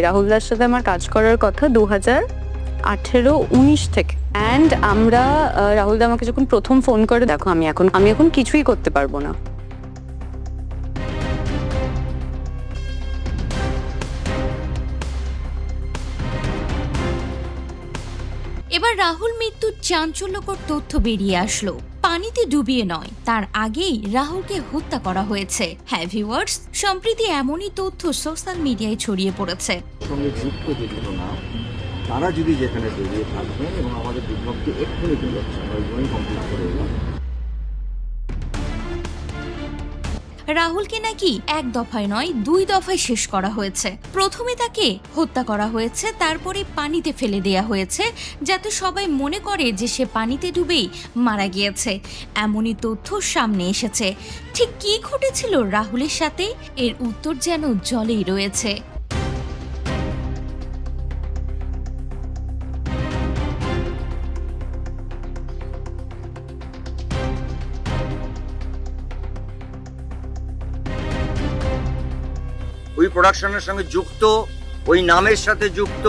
রাহুল দার সাথে আমার কাজ করার কথা 2018-19 থেকে। অ্যান্ড আমরা রাহুল দা আমাকে যখন প্রথম ফোন করে, দেখো আমি এখন কিছুই করতে পারবো না। এবার রাহুল মৃত্যুর চাঞ্চল্যকর তথ্য বেরিয়ে আসলো। পানিতে ডুবিয়ে নয়, তার আগেই রাহুলকে হত্যা করা হয়েছে। হ্যাঁ ভিউয়ার্স, সম্প্রতি এমনই তথ্য সোশ্যাল মিডিয়ায় ছড়িয়ে পড়েছে। সঙ্গে যুক্ত যেগুলো না, তারা যদি যেখানে বেরিয়ে থাকবেন এবং আমাদের বিজ্ঞপ্তি এক্ষুনি দিয়ে যাচ্ছে, আমরা ওইগুলোই কমপ্লিট করে এলাম। রাহুলকে নাকি এক দফায় নয়, 2 দফায় শেষ করা হয়েছে। প্রথমে তাকে হত্যা করা হয়েছে, তারপরে পানিতে ফেলে দেয়া হয়েছে, যাতে সবাই মনে করে যে সে পানিতে ডুবেই মারা গিয়েছে। এমনই তথ্য সামনে এসেছে। ঠিক কী ঘটেছিল রাহুলের সাথে, এর উত্তর যেন জলেই রয়েছে। ওই প্রোডাকশনের সঙ্গে যুক্ত, ওই নামের সাথে যুক্ত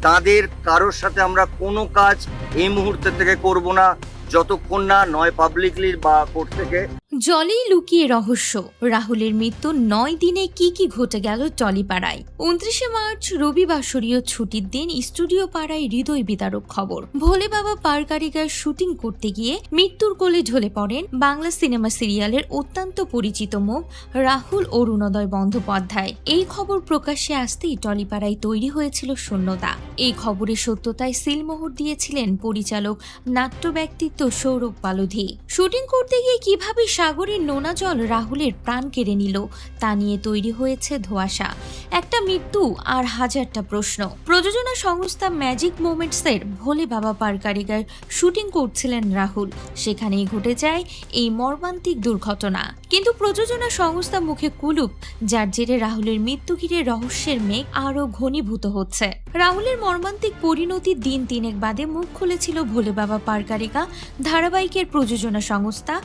তাদের কারোর সাথে আমরা কোনো কাজ এই মুহূর্তে থেকে করব না, যতক্ষণ না নয় পাবলিকলি বা কোর্ট থেকে। জলেই লুকিয়ে রহস্য। রাহুলের মৃত্যুর 9 দিনে কি কি ঘটে গেল টলিপাড়ায়। 29শে মার্চ রবিবাসরীয় ছুটির দিন স্টুডিও পাড়ায় হৃদয় বিদারক খবর। ভোলে বাবা পার কারিগর শুটিং করতে গিয়ে মৃত্যুর কোলে ঢলে পড়েন বাংলা সিনেমা সিরিয়ালের অত্যন্ত পরিচিত মুখ রাহুল অরুণোদয় বন্দ্যোপাধ্যায়। এই খবর প্রকাশ্যে আসতেই টলিপাড়ায় তৈরি হয়েছিল শূন্যতা। এই খবরের সত্যতায় সিলমোহর দিয়েছিলেন পরিচালক নাট্য ব্যক্তিত্ব সৌরভ পালোধি। শুটিং করতে গিয়ে কিভাবে সাগরের নোনা জল রাহুলের প্রাণ কেড়ে নিল, তা নিয়ে তৈরি হয়েছে ধোঁয়াশা। একটা মৃত্যু আর হাজারটা প্রশ্ন। প্রযোজনা সংস্থা ম্যাজিক মোমেন্টসের ভোলে বাবা পার কারিগর শুটিং করছিলেন রাহুল, সেখানেই ঘটে যায় এই মর্মান্তিক দুর্ঘটনা। কিন্তু প্রযোজনা সংস্থা মুখে কুলুপ, যার জেরে রাহুলের মৃত্যু ঘিরে রহস্যের মেঘ আরও ঘনীভূত হচ্ছে। রাহুলের মর্মান্তিক পরিণতির দিন 3 বাদে মুখ খুলেছিল ভোলে বাবা পার কারিগর ধারাবাহিকের প্রযোজনা সংস্থা।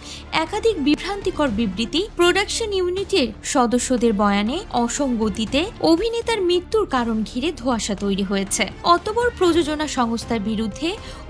একাধিক বিভ্রান্তিকর বিবৃতি, প্রোডাকশন ইউনিটের সদস্যদের বয়ানে অসঙ্গতিতে অভিনেতার মৃত্যুর কারণ ঘিরে ধোঁয়াশা তৈরি হয়েছে। অতঃপর প্রযোজনা সংস্থার বিরুদ্ধে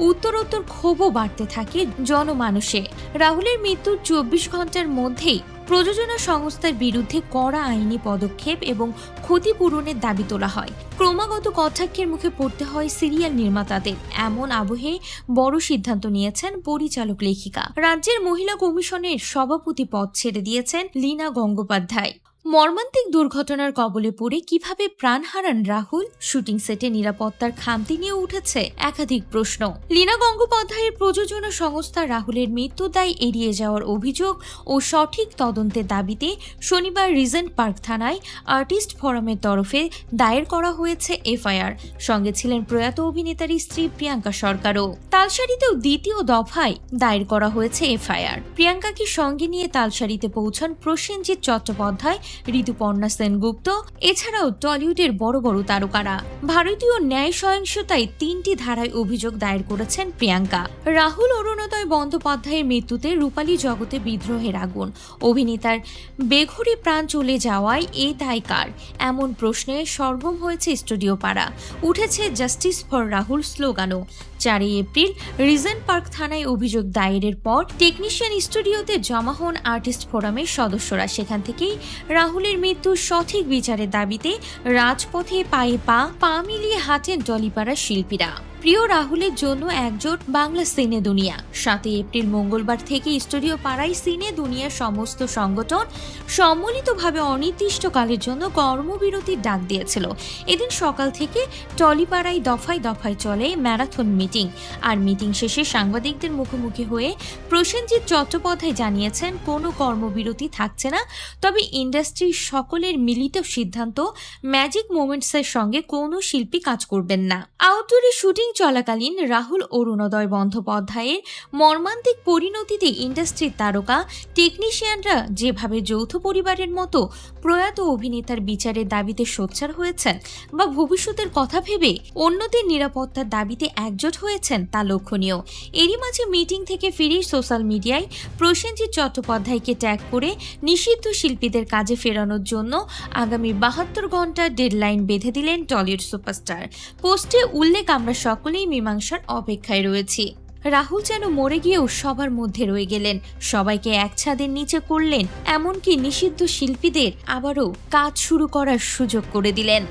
উত্তরোত্তর ক্ষোভও বাড়তে থাকে জনমানসে। রাহুলের মৃত্যুর 24 ঘন্টার মধ্যেই প্রযোজনা সংস্থার বিরুদ্ধে কড়া আইনি পদক্ষেপ এবং ক্ষতিপূরণের দাবি তোলা হয়। ক্রমাগত কটাক্ষের মুখে পড়তে হয় সিরিয়াল নির্মাতাদের। এমন আবহে বড় সিদ্ধান্ত নিয়েছেন পরিচালক লেখিকা। রাজ্যের মহিলা কমিশনের সভাপতি পদ ছেড়ে দিয়েছেন লীনা গঙ্গোপাধ্যায়। মর্মান্তিক দুর্ঘটনার কবলে পড়ে কিভাবে প্রাণ হারান রাহুল, শুটিং সেটে নিরাপত্তার খামতি নিয়ে উঠেছে একাধিক প্রশ্ন। লীনা গঙ্গোপাধ্যায়ের প্রযোজনা সংস্থা রাহুলের মৃত্যু দায় এড়িয়ে যাওয়ার অভিযোগ ও সঠিক তদন্তের দাবিতে শনিবার রিজেন্ট পার্ক থানায় আর্টিস্ট ফোরামের তরফে দায়ের করা হয়েছে এফআইআর। সঙ্গে ছিলেন প্রয়াত অভিনেতার স্ত্রী প্রিয়াঙ্কা সরকারও। তালসারিতেও দ্বিতীয় দফায় দায়ের করা হয়েছে এফআইআর। প্রিয়াঙ্কাকে সঙ্গে নিয়ে তালসারিতে পৌঁছান প্রসেনজিৎ চট্টোপাধ্যায়, ঋতুপর্ণা সেনগুপ্ত, এছাড়াও টলিউডের বড় বড় তারকারা। ভারতীয় ন্যায় সহিংসতায় 3টি ধারায় অভিযোগ দায়ের করেছেন প্রিয়াঙ্কা। রাহুল অরুণোদয় বন্দ্যোপাধ্যায়ের মৃত্যুতে রূপালী জগতে বিদ্রোহের আগুন। অভিনেতার বেঘরে প্রাণ চলে যাওয়ায় এই দায় কার, এমন প্রশ্নে সরগম হয়েছে স্টুডিও পাড়া। উঠেছে জাস্টিস ফর রাহুল স্লোগানও। 4 এপ্রিল রিজেন্ট পার্ক থানায় অভিযোগ দায়েরের পর টেকনিশিয়ান স্টুডিওতে জমা হন আর্টিস্ট ফোরামের সদস্যরা। সেখান থেকেই রাহুলের মৃত্যুর সঠিক বিচারের দাবিতে রাজপথে পায়ে পা মিলিয়ে হাঁটেন টলিপাড়ার শিল্পীরা। প্রিয় রাহুলের জন্য একজোট বাংলা সিনে দুনিয়া। 7 এপ্রিল মঙ্গলবার থেকে স্টুডিও পাড়ায় সিনে দুনিয়ার সমস্ত সংগঠন সম্মিলিতভাবে অনির্দিষ্টকালের জন্য কর্মবিরতির ডাক দিয়েছিল। এদিন সকাল থেকে টলিপাড়ায় দফায় দফায় চলে ম্যারাথন মিটিং। আর মিটিং শেষে সাংবাদিকদের মুখোমুখি হয়ে প্রসেনজিৎ চট্টোপাধ্যায় জানিয়েছেন কোনো কর্মবিরতি থাকছে না, তবে ইন্ডাস্ট্রির সকলের মিলিত সিদ্ধান্ত ম্যাজিক মোমেন্টসের সঙ্গে কোনো শিল্পী কাজ করবেন না। আউটডোরে শুটিং চলাকালীন রাহুল অরুণোদয় বন্দ্যোপাধ্যায়ের মর্মান্তিক পরিণতিতে ইন্ডাস্ট্রির তারকা টেকনিশিয়ানরা যেভাবে যৌথ পরিবারের মতো প্রয়াত অভিনেতার বিচারের দাবিতে সোচ্চার হয়েছেন বা ভবিষ্যতের কথা ভেবে অন্যদের নিরাপত্তার দাবিতে একজোট হয়েছেন তা লক্ষণীয়। এরই মাঝে মিটিং থেকে ফিরে সোশ্যাল মিডিয়ায় প্রসেনজিৎ চট্টোপাধ্যায়কে ট্যাগ করে নিষিদ্ধ শিল্পীদের কাজে ফেরানোর জন্য আগামী 72 ঘন্টার ডেডলাইন বেঁধে দিলেন টলিউড সুপারস্টার। পোস্টে উল্লেখ, আমরা সকলেই মীমাংসার অপেক্ষায় রয়েছি। রাহুল যেন মরে গিয়েও সবার মধ্যে রয়ে গেলেন, সবাইকে এক ছাদের নিচে করলেন, এমনকি নিষিদ্ধ শিল্পীদের আবারও কাজ শুরু করার সুযোগ করে দিলেন।